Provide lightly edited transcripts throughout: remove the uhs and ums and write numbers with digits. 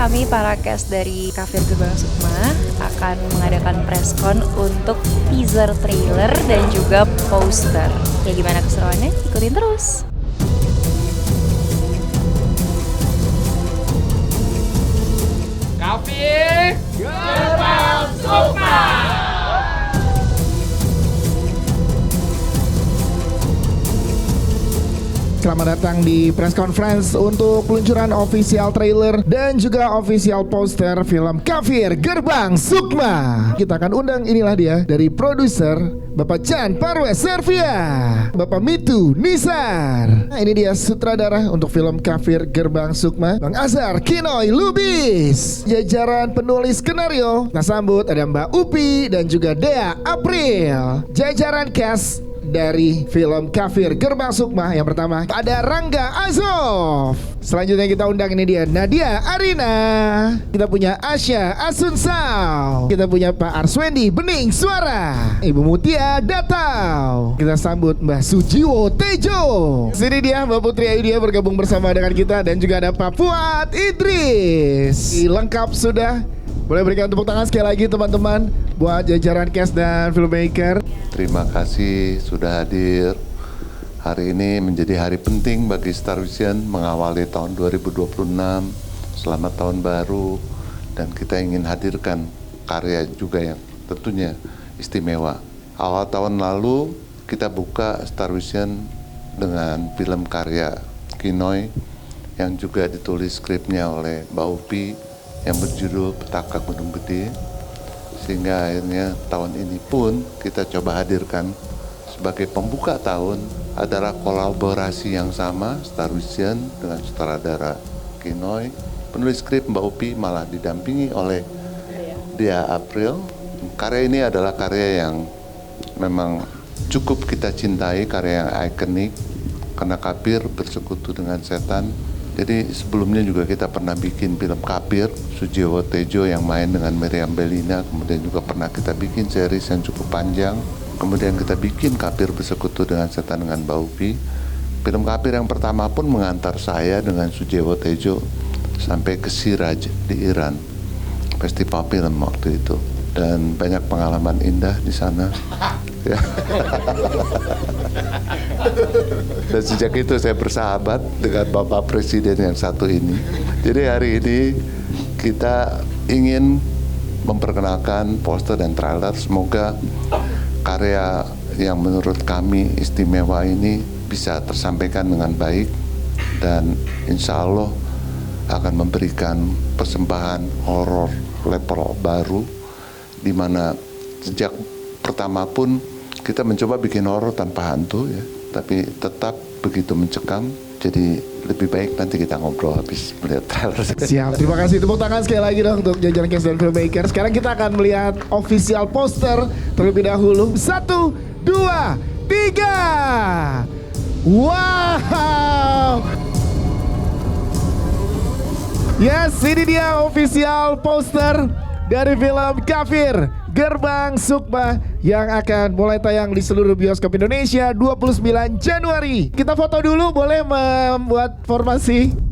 kami para cast dari Kafir Gerbang Sukma akan mengadakan preskon untuk teaser trailer dan juga poster. Ya gimana keseruannya? Ikutin terus. Kafir Gerbang Sukma. Selamat datang di press conference untuk peluncuran official trailer dan juga official poster film Kafir Gerbang Sukma. Kita akan undang, inilah dia, dari produser Bapak Chan Parwes Servia, Bapak Mitu Nisar. Nah, ini dia sutradara untuk film Kafir Gerbang Sukma, Bang Azhar Kinoy Lubis. Jajaran penulis skenario, kita sambut ada Mbak Upi dan juga Dea April. Jajaran cast dari film Kafir Gerbang Sukma yang pertama ada Rangga Azov. Selanjutnya kita undang, ini dia Nadia Arina. Kita punya Asya Asunsao. Kita punya Pak Arswendi Bening Suara. Ibu Mutia Datau. Kita sambut Mbah Sujiwo Tejo. Sini dia Mbak Putri Ayudia bergabung bersama dengan kita. Dan juga ada Pak Fuad Idris. Lengkap sudah. Boleh berikan tepuk tangan sekali lagi teman-teman buat jajaran cast dan filmmaker. Terima kasih sudah hadir. Hari ini menjadi hari penting bagi Star Vision mengawali tahun 2026. Selamat tahun baru, dan kita ingin hadirkan karya juga yang tentunya istimewa. Awal tahun lalu kita buka Star Vision dengan film karya Kinoy yang juga ditulis skripnya oleh Mbak Upi yang berjudul Petaka Gunung Gede. Sehingga akhirnya tahun ini pun kita coba hadirkan sebagai pembuka tahun adalah kolaborasi yang sama Star Vision dengan sutradara Kinoy. Penulis skrip Mbak Upi malah didampingi oleh Dea April. Karya ini adalah karya yang memang cukup kita cintai, karya yang ikonik karena Kafir bersekutu dengan setan. Jadi sebelumnya juga kita pernah bikin film Kafir, Sujiwo Tejo yang main dengan Meriam Bellina. Kemudian juga pernah kita bikin series yang cukup panjang. Kemudian kita bikin Kafir bersekutu dengan setan dengan Mbak Upi. Film Kafir yang pertama pun mengantar saya dengan Sujiwo Tejo sampai ke Siraj di Iran, festival film waktu itu. Dan banyak pengalaman indah di sana. Ya. Dan sejak itu saya bersahabat dengan Bapak Presiden yang satu ini. Jadi hari ini kita ingin memperkenalkan poster dan trailer. Semoga karya yang menurut kami istimewa ini bisa tersampaikan dengan baik, dan insya Allah akan memberikan persembahan horor level baru, di mana sejak pertama pun kita mencoba bikin horor tanpa hantu ya, tapi tetap begitu mencekam. Jadi lebih baik nanti kita ngobrol habis melihat trailer. Siap, terima kasih. Tepuk tangan sekali lagi dong untuk jajaran cast dan filmmaker. Sekarang kita akan melihat official poster terlebih dahulu. 1, 2, 3. Wow. Yes, ini dia official poster dari film Kafir Gerbang Sukma yang akan mulai tayang di seluruh bioskop Indonesia 29 Januari. Kita foto dulu, boleh membuat formasi?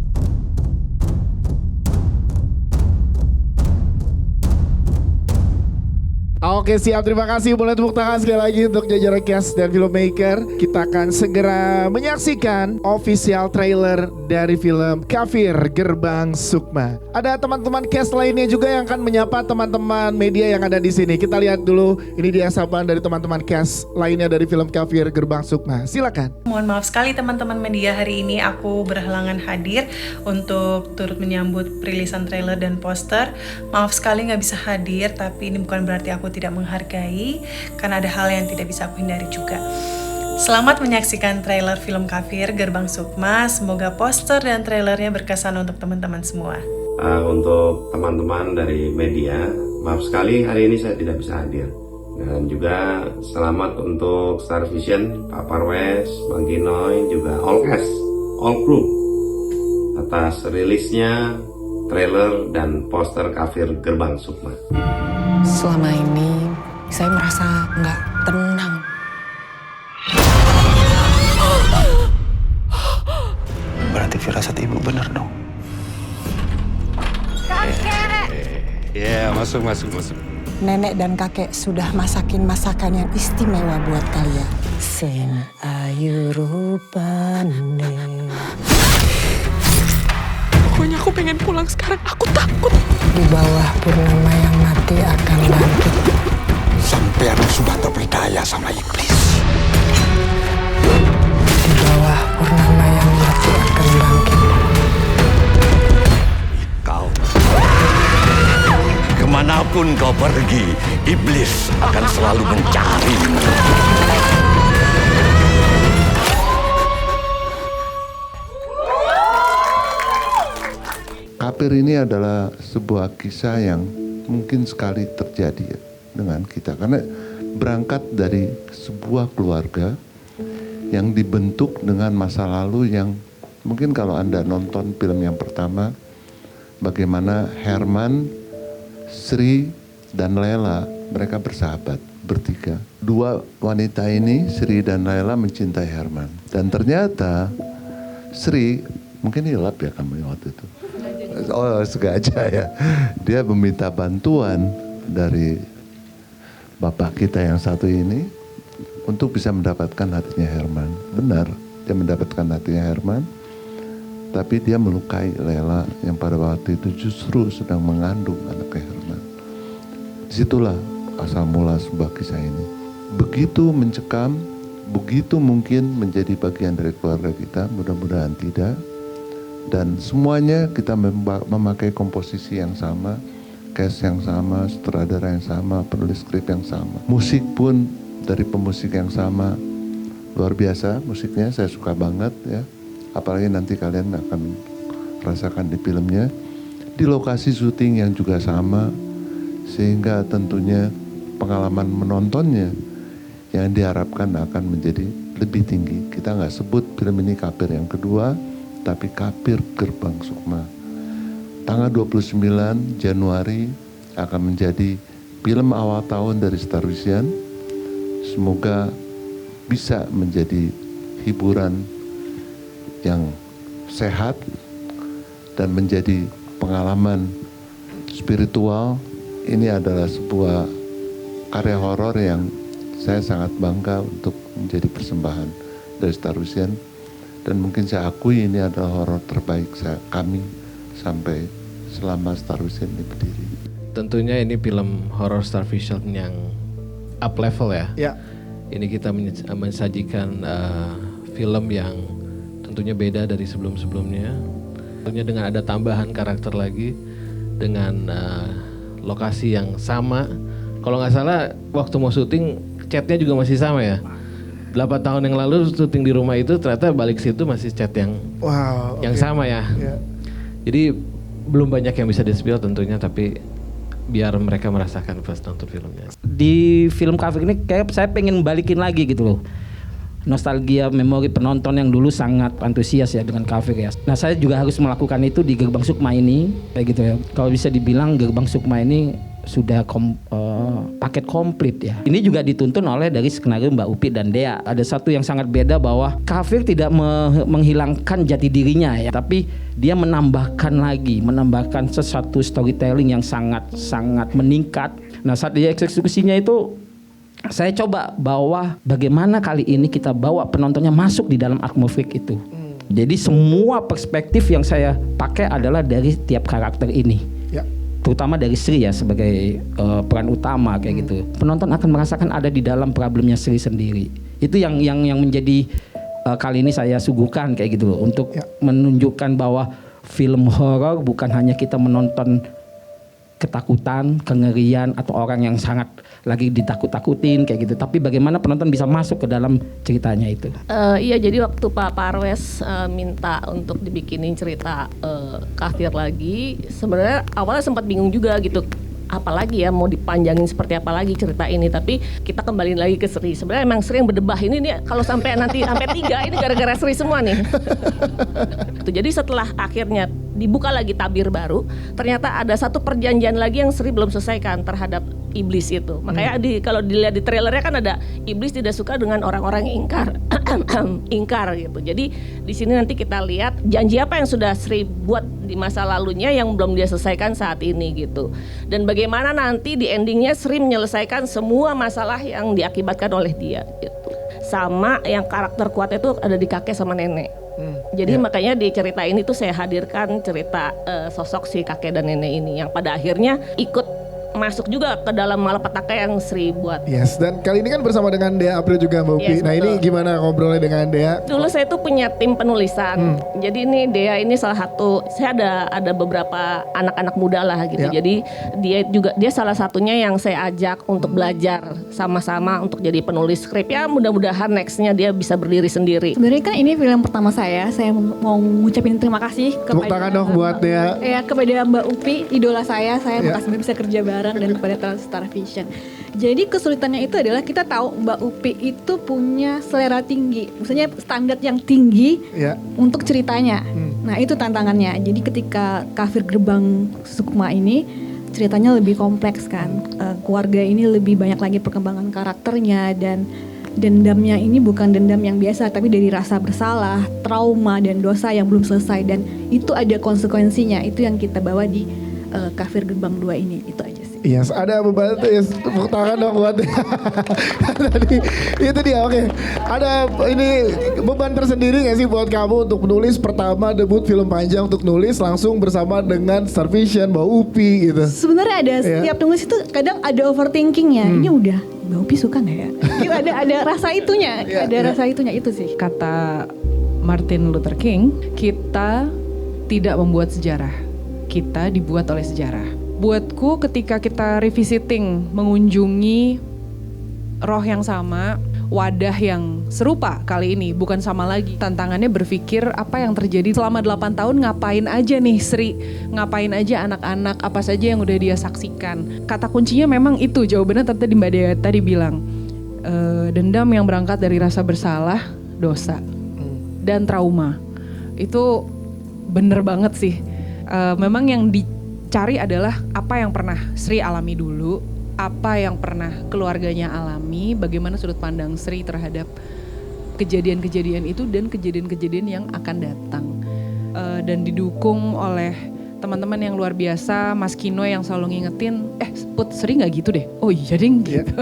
Oke, siap, terima kasih. Boleh tepuk tangan sekali lagi untuk jajaran cast dan filmmaker. Kita akan segera menyaksikan official trailer dari film Kafir Gerbang Sukma. Ada teman-teman cast lainnya juga yang akan menyapa teman-teman media yang ada di sini. Kita lihat dulu, ini dia sapaan dari teman-teman cast lainnya dari film Kafir Gerbang Sukma. Silakan. Mohon maaf sekali teman-teman media, hari ini aku berhalangan hadir untuk turut menyambut perilisan trailer dan poster. Maaf sekali nggak bisa hadir, tapi ini bukan berarti aku tidak menghargai, karena ada hal yang tidak bisa aku hindari juga. Selamat menyaksikan trailer film Kafir Gerbang Sukma. Semoga poster dan trailernya berkesan untuk teman-teman semua. Untuk teman-teman dari media, maaf sekali hari ini saya tidak bisa hadir. Dan juga selamat untuk Star Vision, Pak Parwes, Bang Kinoy, juga all cast, all crew atas rilisnya trailer dan poster Kafir Gerbang Sukma. Selama ini saya merasa nggak tenang. Berarti firasat ibu benar dong. Ya, masuk. Nenek dan kakek sudah masakin masakan yang istimewa buat kalian. Sing ayu rupane. Pokoknya aku pengen pulang sekarang, aku takut. Di bawah purnama yang mati akan bangkit. Sampean sudah terperdaya sama iblis. Di bawah purnama yang mati akan bangkit. Kau. Kemanapun kau pergi, iblis akan selalu mencarimu. Kafir ini adalah sebuah kisah yang mungkin sekali terjadi ya, dengan kita. Karena berangkat dari sebuah keluarga yang dibentuk dengan masa lalu yang mungkin kalau Anda nonton film yang pertama, bagaimana Herman, Sri, dan Lela, mereka bersahabat bertiga. Dua wanita ini, Sri dan Lela, mencintai Herman. Dan ternyata Sri, mungkin hilap ya kamu waktu itu. Oh, sengaja ya. Dia meminta bantuan dari bapak kita yang satu ini untuk bisa mendapatkan hatinya Herman. Benar, dia mendapatkan hatinya Herman, tapi dia melukai Lela yang pada waktu itu justru sedang mengandung anaknya Herman. Disitulah asal mula sebuah kisah ini. Begitu mencekam, begitu mungkin menjadi bagian dari keluarga kita, mudah-mudahan tidak. Dan semuanya kita memakai komposisi yang sama, cast yang sama, sutradara yang sama, penulis skrip yang sama. Musik pun dari pemusik yang sama. Luar biasa musiknya, saya suka banget ya. Apalagi nanti kalian akan rasakan di filmnya. Di lokasi syuting yang juga sama, sehingga tentunya pengalaman menontonnya yang diharapkan akan menjadi lebih tinggi. Kita nggak sebut film ini Kafir yang kedua, tapi Kafir Gerbang Sukma. Tanggal 29 Januari akan menjadi film awal tahun dari Star Vision. Semoga bisa menjadi hiburan yang sehat dan menjadi pengalaman spiritual. Ini adalah sebuah karya horor yang saya sangat bangga untuk menjadi persembahan dari Star Vision. Dan mungkin saya akui ini adalah horor terbaik kami sampai selama Star Vision ini berdiri. Tentunya ini film horor Star Vision yang up level ya. Ya. Ini kita mensajikan film yang tentunya beda dari sebelum-sebelumnya. Tentunya dengan ada tambahan karakter lagi, dengan lokasi yang sama. Kalau nggak salah waktu mau syuting catnya juga masih sama ya. 8 tahun yang lalu syuting di rumah itu ternyata balik situ masih cat yang sama ya. Jadi belum banyak yang bisa di-spill tentunya, tapi biar mereka merasakan pas nonton filmnya. Di film Kafir ini kayak saya pengen balikin lagi gitu loh. Nostalgia memori penonton yang dulu sangat antusias ya dengan Kafir ya. Nah saya juga harus melakukan itu di Gerbang Sukma ini kayak gitu ya. Kalau bisa dibilang Gerbang Sukma ini sudah paket komplit ya. Ini juga dituntun oleh dari skenario Mbak Upi dan Dea. Ada satu yang sangat beda bahwa Kafir tidak menghilangkan jati dirinya ya, tapi dia menambahkan sesuatu storytelling yang sangat meningkat. Nah saat dia eksekusinya itu saya coba bawa bagaimana kali ini kita bawa penontonnya masuk di dalam atmosfer itu. Jadi semua perspektif yang saya pakai adalah dari tiap karakter ini. Terutama dari Sri ya sebagai peran utama kayak gitu. Penonton akan merasakan ada di dalam problemnya Sri sendiri. Itu yang menjadi kali ini saya suguhkan kayak gitu loh, untuk menunjukkan bahwa film horor bukan hanya kita menonton ketakutan, kengerian atau orang yang sangat lagi ditakut-takutin kayak gitu, tapi bagaimana penonton bisa masuk ke dalam ceritanya itu. Iya, jadi waktu Pak Parwes minta untuk dibikinin cerita Kafir lagi, sebenarnya awalnya sempat bingung juga gitu, apalagi ya mau dipanjangin seperti apa lagi cerita ini, tapi kita kembali lagi ke Sri. Sebenarnya emang Sri yang berdebah ini nih, kalau sampai nanti sampai 3 ini gara-gara Sri semua nih. Jadi setelah akhirnya dibuka lagi tabir baru, ternyata ada satu perjanjian lagi yang Sri belum selesaikan terhadap iblis itu. Makanya kalau dilihat di trailernya kan ada iblis tidak suka dengan orang-orang yang ingkar gitu. Jadi di sini nanti kita lihat janji apa yang sudah Sri buat di masa lalunya yang belum dia selesaikan saat ini gitu. Dan bagaimana nanti di endingnya Sri menyelesaikan semua masalah yang diakibatkan oleh dia gitu. Sama yang karakter kuatnya itu ada di kakek sama nenek. Jadi makanya di cerita ini tuh saya hadirkan cerita sosok si kakek dan nenek ini yang pada akhirnya ikut masuk juga ke dalam malapetaka yang Sri buat. Yes, dan kali ini kan bersama dengan Dea April juga Mbak Upi. Yes, nah ini gimana ngobrolnya dengan Dea? Dulu saya tuh punya tim penulisan. Jadi ini Dea ini salah satu, saya ada beberapa anak-anak muda lah gitu. Jadi dia salah satunya yang saya ajak untuk belajar sama-sama untuk jadi penulis skrip. Ya mudah-mudahan nextnya dia bisa berdiri sendiri. Sebenarnya kan ini film pertama saya mau ngucapin terima kasih kepada Tepuk tangan dong buat Dea. Ya kepada Mbak Upi, idola saya makasih bisa kerja bareng dan kepada Star Vision. Jadi kesulitannya itu adalah kita tahu Mbak Upi itu punya selera tinggi, maksudnya standar yang tinggi untuk ceritanya. Nah itu tantangannya. Jadi ketika Kafir Gerbang Sukma ini ceritanya lebih kompleks kan, keluarga ini lebih banyak lagi perkembangan karakternya dan dendamnya ini bukan dendam yang biasa tapi dari rasa bersalah, trauma dan dosa yang belum selesai dan itu ada konsekuensinya. Itu yang kita bawa di Kafir Gerbang 2 ini, itu aja sih. Yes, ada beban tuh, yes. Tepuk tangan dong buat tadi itu dia, oke. Ada ini beban tersendiri gak sih buat kamu untuk menulis pertama debut film panjang untuk nulis langsung bersama dengan Star Vision, Mbak Upi gitu? Sebenarnya ada setiap nulis itu kadang ada overthinkingnya. Ini udah Mbak Upi suka nggak ya? Gitu, ada rasa itunya, rasa itunya itu sih. Kata Martin Luther King, kita tidak membuat sejarah. Kita dibuat oleh sejarah. Buatku ketika kita revisiting, mengunjungi roh yang sama, wadah yang serupa kali ini, bukan sama lagi. Tantangannya berpikir apa yang terjadi selama 8 tahun, ngapain aja nih Sri, ngapain aja anak-anak, apa saja yang udah dia saksikan. Kata kuncinya memang itu, jawabannya tadi Mbak Dea tadi bilang, dendam yang berangkat dari rasa bersalah, dosa, dan trauma. Itu bener banget sih. Memang yang dicari adalah apa yang pernah Sri alami dulu, apa yang pernah keluarganya alami, bagaimana sudut pandang Sri terhadap kejadian-kejadian itu dan kejadian-kejadian yang akan datang. Dan didukung oleh teman-teman yang luar biasa, Mas Kino yang selalu ngingetin, Put Sri gak gitu deh, oh iya ding gitu.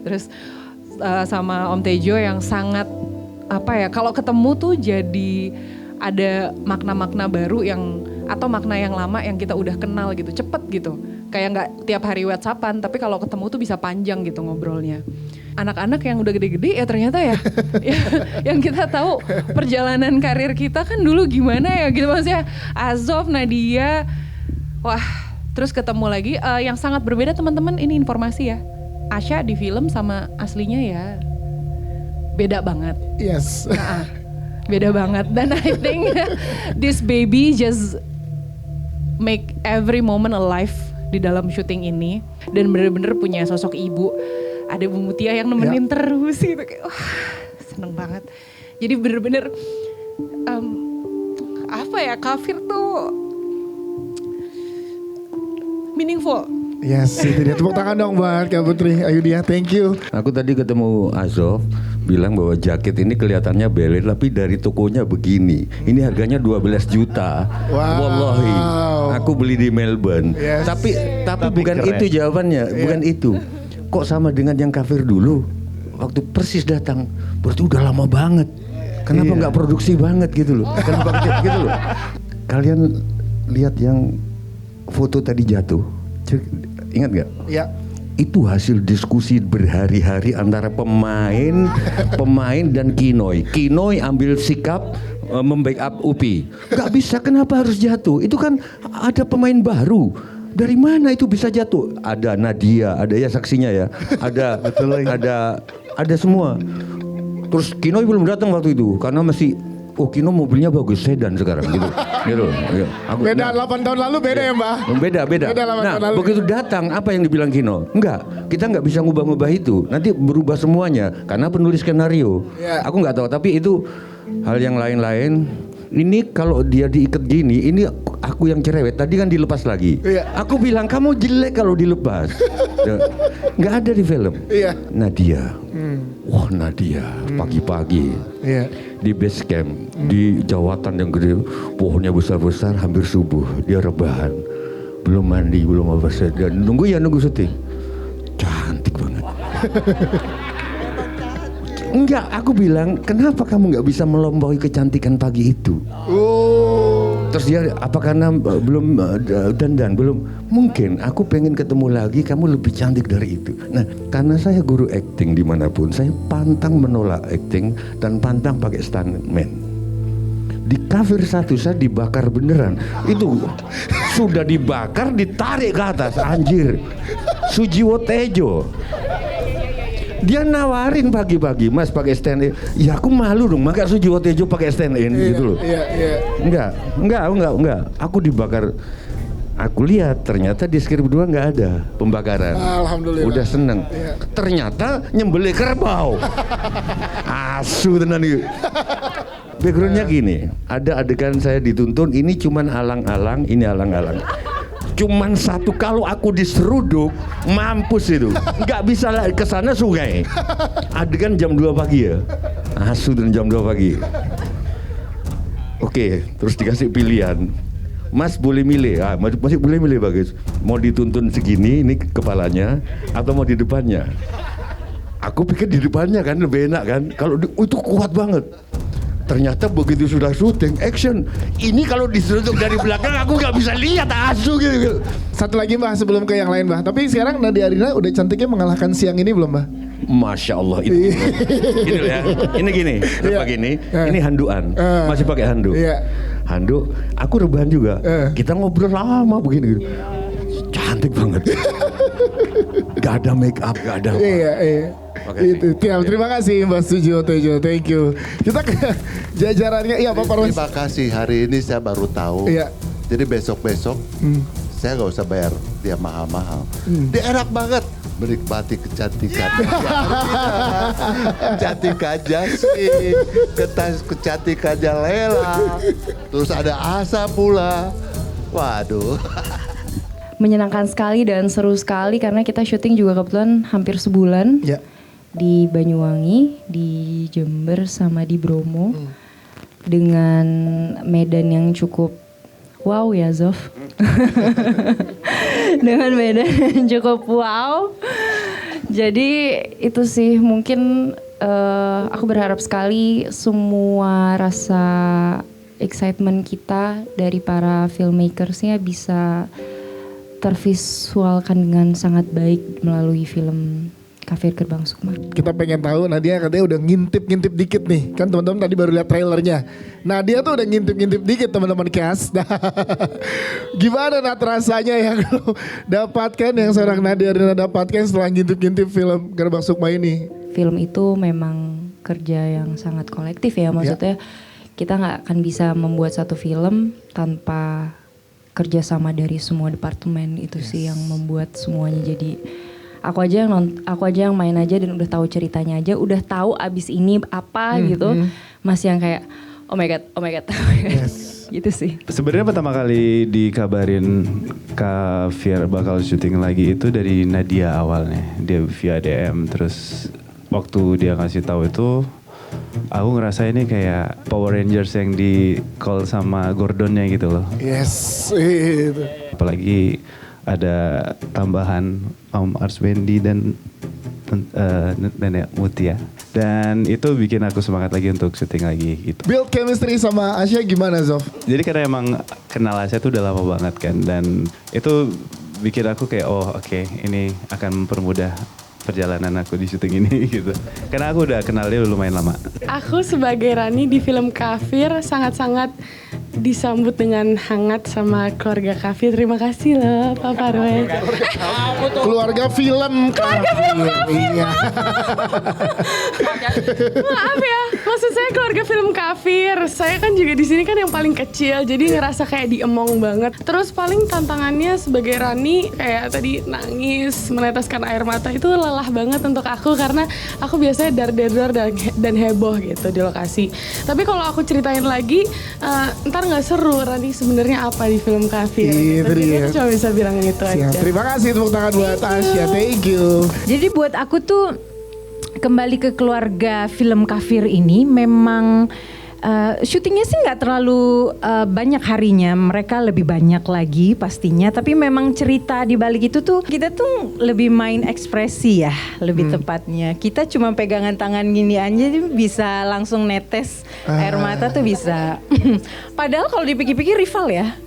Terus sama Om Tejo yang sangat kalau ketemu tuh jadi ada makna-makna baru atau makna yang lama yang kita udah kenal gitu, cepet gitu. Kayak gak tiap hari WhatsAppan, tapi kalau ketemu tuh bisa panjang gitu ngobrolnya. Anak-anak yang udah gede-gede ya ternyata ya, yang kita tahu perjalanan karir kita kan dulu gimana ya gitu, maksudnya Azov, Nadia, wah terus ketemu lagi yang sangat berbeda teman-teman, ini informasi ya. Asya di film sama aslinya ya beda banget. Yes. Beda banget, dan I think this baby just make every moment alive di dalam syuting ini, dan bener-bener punya sosok ibu, ada Bu Mutia yang nemenin terus gitu, kayak seneng banget. Jadi bener-bener Kafir tuh meaningful. Yes, itu dia. Tepuk tangan dong buat Kak Putri. Ayo dia, thank you. Aku tadi ketemu Azov, bilang bahwa jaket ini kelihatannya beler, tapi dari tokonya begini. Ini harganya 12 juta. Wow. Wallahi, aku beli di Melbourne. Yes. Tapi bukan keren. Itu jawabannya, bukan itu. Kok sama dengan yang Kafir dulu? Waktu persis datang, berarti udah lama banget. Kenapa nggak produksi banget gitu loh? Kenapa gitu loh? Kalian lihat yang foto tadi jatuh? Ingat gak? Ya. Itu hasil diskusi berhari-hari antara pemain dan Kinoy. Kinoy ambil sikap membackup Upi. Gak bisa, kenapa harus jatuh? Itu kan ada pemain baru. Dari mana itu bisa jatuh? Ada Nadia, ada ya saksinya ya. Ada semua. Terus Kinoy belum datang waktu itu karena masih Kino mobilnya bagus, sedan sekarang gitu. Ya. Beda 8 tahun lalu beda ya Mbak? Beda. Nah begitu datang apa yang dibilang Kino? Enggak, kita nggak bisa ngubah-ngubah itu. Nanti berubah semuanya karena penulis skenario. Aku nggak tahu, tapi itu hal yang lain-lain. ini kalau dia diikat gini, ini aku yang cerewet. Tadi kan dilepas lagi. Aku bilang kamu jelek kalau dilepas. Nggak ada di film. Nadia. Wah, Nadia pagi-pagi di base camp di jawatan yang gede, pohonnya besar-besar, hampir subuh. Dia rebahan, belum mandi, belum apa saja. Nunggu syuting. Cantik banget. Enggak, aku bilang, kenapa kamu nggak bisa melombaui kecantikan pagi itu? Terus dia, apa karena belum dandan, belum? Mungkin, aku pengen ketemu lagi, kamu lebih cantik dari itu. Nah, karena saya guru acting dimanapun, saya pantang menolak acting dan pantang pakai stuntman. Di Kafir 1 saya dibakar beneran. Itu sudah dibakar, ditarik ke atas, anjir. Sujiwo Tejo. Dia nawarin pagi-pagi, Mas pakai stand in. Ya aku malu dong, maka Sujiwo Tejo pakai stand in gitu loh. Enggak. Aku dibakar. Aku lihat ternyata di skrip 2 nggak ada pembakaran. Alhamdulillah. Udah seneng. Ternyata nyembelih kerbau. Asu tenan itu. Backgroundnya gini, ada adegan saya dituntun, ini cuman alang-alang, ini alang-alang. Cuman satu, kalau aku diseruduk mampus itu, nggak bisa ke sana sungai. Adegan jam 2 pagi ya, asu dan jam 2 pagi. Oke, terus dikasih pilihan, Mas boleh milih, masih boleh milih bagus. Mau dituntun segini, ini kepalanya, atau mau di depannya? Aku pikir di depannya kan lebih enak kan, kalau itu kuat banget. Ternyata begitu sudah syuting action, ini kalau diseruduk dari belakang aku nggak bisa lihat, asu gitu. Satu lagi Mbah sebelum ke yang lain Mbah. Tapi sekarang Nadia Arina udah cantiknya mengalahkan siang ini belum Mbah? Masya Allah itu. Gini loh ya, ini gini, gini. Ini handuan, masih pakai handuk. Handuk, aku rebahan juga. Kita ngobrol lama begini. Cantik banget. Gak ada make up, gak ada. Itu. Terima kasih Mbak Sujiwo Tejo, thank you. Kita ke jajarannya, iya Pak Parwas. Terima kasih, hari ini saya baru tahu. Jadi besok-besok saya gak usah bayar dia mahal-mahal. Dia enak banget menikmati kecantikan. Kecantikan Jasmine, kecantikannya Lela, terus ada Asa pula. Waduh. Menyenangkan sekali dan seru sekali karena kita syuting juga kebetulan hampir sebulan di Banyuwangi, di Jember sama di Bromo dengan medan yang cukup wow ya Zof. Dengan medan yang cukup wow. Jadi itu sih mungkin aku berharap sekali semua rasa excitement kita dari para filmmakersnya bisa tervisualkan dengan sangat baik melalui film Kafir Gerbang Sukma. Kita pengen tahu, Nadia katanya udah ngintip-ngintip dikit nih. Kan teman-teman tadi baru lihat trailernya. Nadia tuh udah ngintip-ngintip dikit teman-teman cast. Gimana Nat rasanya yang lo dapatkan, yang seorang Nadia Arina dapatkan setelah ngintip-ngintip film Gerbang Sukma ini? Film itu memang kerja yang sangat kolektif ya, maksudnya kita gak akan bisa membuat satu film tanpa kerjasama dari semua departemen. Itu sih yang membuat semuanya jadi aku aja yang main aja dan udah tahu ceritanya aja, udah tahu abis ini apa gitu, masih yang kayak oh my god. Gitu sih. Sebenarnya pertama kali dikabarin Kafir bakal syuting lagi itu dari Nadia awalnya, dia via DM, terus waktu dia ngasih tahu itu aku ngerasa ini kayak Power Rangers yang di call sama Gordonnya gitu loh. Itu. Apalagi ada tambahan Om Arswendi dan Nenek Mutia. Dan itu bikin aku semangat lagi untuk syuting lagi gitu. Build chemistry sama Asya gimana Zof? Jadi karena emang kenal Asya tuh udah lama banget kan. Dan itu bikin aku kayak oke, ini akan mempermudah perjalanan aku di syuting ini gitu. Karena aku udah kenal dia lumayan lama. Aku sebagai Rani di film Kafir sangat-sangat disambut dengan hangat sama keluarga Kafir. Terima kasih loh Pak Parwes. Keluarga film Kafir. Iya. Maaf ya, maksud saya keluarga film Kafir. Saya kan juga di sini kan yang paling kecil, jadi ngerasa kayak diemong banget. Terus paling tantangannya sebagai Rani kayak tadi nangis, meneteskan air mata itu lelah banget untuk aku karena aku biasanya dar-dar dan heboh gitu di lokasi. Tapi kalau aku ceritain lagi, ntar nggak seru Rani sebenarnya apa di film Kafir. Itu dia. Aku cuma bisa bilang gitu aja. Terima kasih tepuk tangan buat Tasya. Thank you. Jadi buat aku tuh kembali ke keluarga film Kafir ini memang syutingnya sih nggak terlalu banyak harinya, mereka lebih banyak lagi pastinya. Tapi memang cerita di balik itu tuh kita tuh lebih main ekspresi ya, lebih tepatnya. Kita cuma pegangan tangan gini aja bisa langsung netes air mata tuh bisa. Padahal kalau dipikir-pikir rival ya,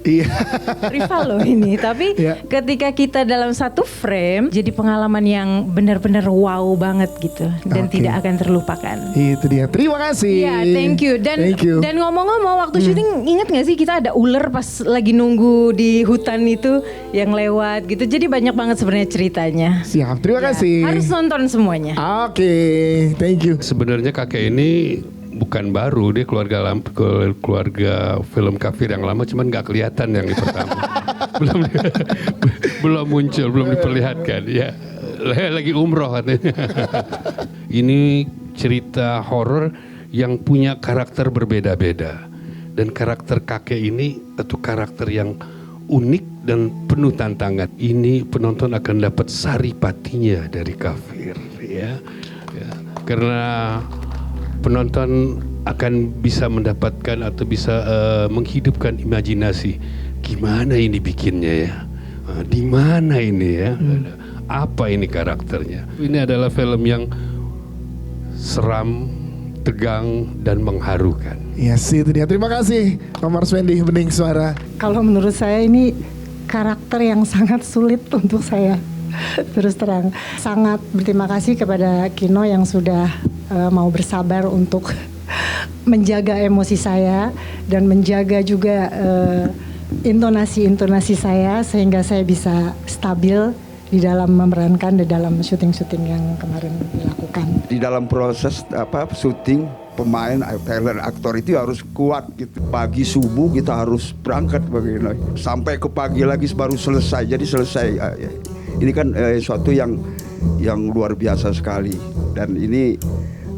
rival loh ini. Tapi ketika kita dalam satu frame, jadi pengalaman yang benar-benar wow banget gitu dan tidak akan terlupakan. Itu dia. Terima kasih. Iya, thank you. Dan ngomong-ngomong waktu syuting inget gak sih kita ada ular pas lagi nunggu di hutan itu yang lewat gitu. Jadi banyak banget sebenarnya ceritanya. Siap, terima kasih. Harus nonton semuanya. Oke, thank you. Sebenarnya kakek ini bukan baru, dia keluarga film Kafir yang lama, cuman nggak kelihatan yang di pertama. belum muncul, belum diperlihatkan. Ya, lagi umroh katanya. Ini cerita horor yang punya karakter berbeda-beda, dan karakter kakek ini itu karakter yang unik dan penuh tantangan. Ini penonton akan dapat saripatinya dari Kafir, ya. Karena penonton akan bisa mendapatkan atau bisa menghidupkan imajinasi. Gimana ini bikinnya ya? Di mana ini ya? Apa ini karakternya? Ini adalah film yang seram, tegang, dan mengharukan. Yes, itu dia. Terima kasih Pak Marswendi Bening Suara. Kalau menurut saya ini karakter yang sangat sulit untuk saya. Terus terang, sangat berterima kasih kepada Kino yang sudah mau bersabar untuk menjaga emosi saya dan menjaga juga intonasi saya sehingga saya bisa stabil di dalam memerankan di dalam syuting-syuting yang kemarin dilakukan. Di dalam proses syuting, pemain, talent, aktor itu harus kuat gitu. Pagi subuh kita harus berangkat begini. Sampai ke pagi lagi baru selesai. Jadi selesai. Ini kan suatu yang luar biasa sekali. Dan ini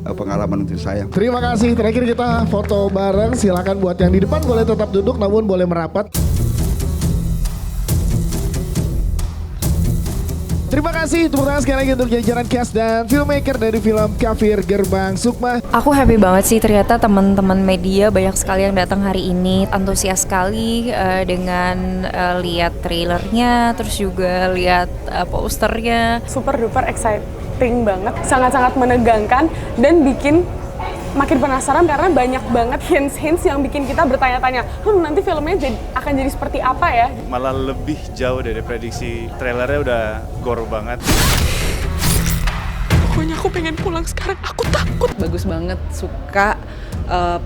pengalaman untuk saya. Terima kasih. Terakhir kita foto bareng. Silakan buat yang di depan boleh tetap duduk namun boleh merapat. Terima kasih, tepuk tangan sekali lagi untuk jajaran cast dan filmmaker dari film Kafir Gerbang Sukma. Aku happy banget sih, ternyata teman-teman media banyak sekali yang datang hari ini. Antusias sekali dengan lihat trailernya, terus juga lihat posternya. Super duper exciting banget, sangat-sangat menegangkan dan bikin makin penasaran karena banyak banget hints-hints yang bikin kita bertanya-tanya, nanti filmnya akan jadi seperti apa ya? Malah lebih jauh dari prediksi, trailernya udah gore banget. Pokoknya aku pengen pulang sekarang, aku takut. Bagus banget, suka,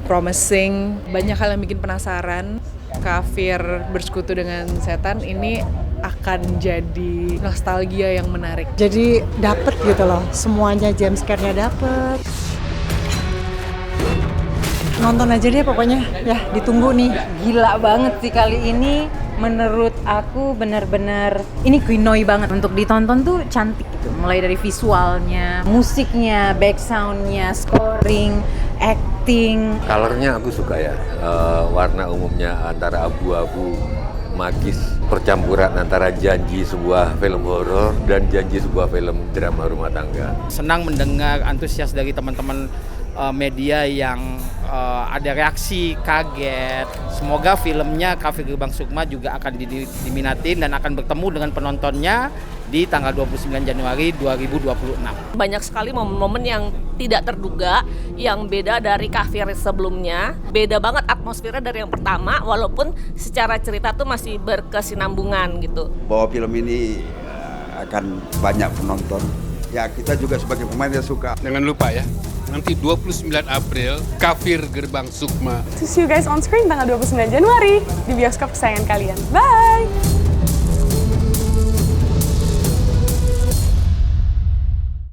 promising, banyak hal yang bikin penasaran. Kafir bersekutu dengan setan ini akan jadi nostalgia yang menarik. Jadi dapet gitu loh, semuanya jump scare-nya dapet. Nonton aja deh pokoknya, ya ditunggu nih. Gila banget sih kali ini, menurut aku benar-benar ini kuinoi banget. Untuk ditonton tuh cantik gitu, mulai dari visualnya, musiknya, back soundnya, scoring, acting. Colornya aku suka ya, warna umumnya antara abu-abu, magis, percampuran antara janji sebuah film horor dan janji sebuah film drama rumah tangga. Senang mendengar antusias dari teman-teman media yang ada reaksi kaget. Semoga filmnya Kafir Gerbang Sukma juga akan diminatin dan akan bertemu dengan penontonnya di tanggal 29 Januari 2026. Banyak sekali momen-momen yang tidak terduga, yang beda dari Kafir sebelumnya. Beda banget atmosfernya dari yang pertama, walaupun secara cerita tuh masih berkesinambungan gitu. Bahwa film ini akan banyak penonton. Ya kita juga sebagai pemain yang suka. Jangan lupa ya, nanti 29 April Kafir Gerbang Sukma. To see you guys on screen tanggal 29 Januari di bioskop kesayangan kalian. Bye!